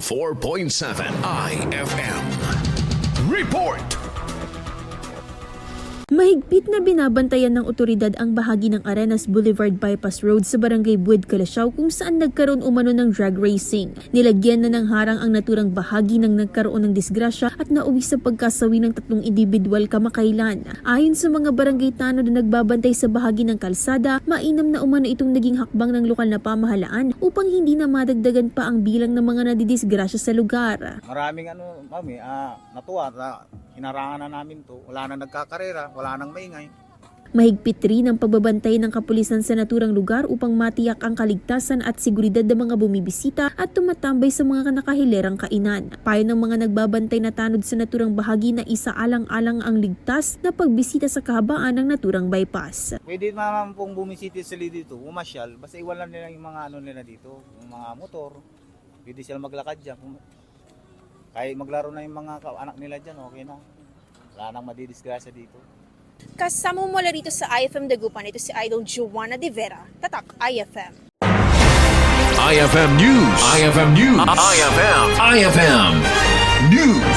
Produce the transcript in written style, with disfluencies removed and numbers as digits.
4.7 IFM. Report! Mahigpit na binabantayan ng otoridad ang bahagi ng Arenas Boulevard Bypass Road sa Barangay Buid, Calasiao kung saan nagkaroon umano ng drag racing. Nilagyan na ng harang ang naturang bahagi ng nagkaroon ng disgrasya at nauwi sa pagkasawi ng 3 individual kamakailan. Ayon sa mga barangay tanod na nagbabantay sa bahagi ng kalsada, mainam na umano itong naging hakbang ng lokal na pamahalaan upang hindi na madagdagan pa ang bilang ng mga nadidisgrasya sa lugar. Maraming mami, natuwa na hinarangan na namin to. Wala nang nagkakarera, wala nang maingay. Mahigpit rin ang pagbabantay ng kapulisan sa naturang lugar upang matiyak ang kaligtasan at seguridad ng mga bumibisita at tumatambay sa mga nakahilerang kainan. Payo ng mga nagbabantay na tanod sa naturang bahagi na isaalang-alang ang ligtas na pagbisita sa kahabaan ng naturang bypass. Pwede naman pong bumisita sila dito, umasyal, basta iwalan nila yung mga nila dito, yung mga motor. Pwede sila maglakad dyan. Kahit maglaro na yung mga anak nila dyan, okay na. Wala nang madidisgrasya dito. Kasama mo mula dito sa IFM Dagupan, ito si Idol Joanna De Vera, Tatak IFM. IFM News. IFM News. IFM News.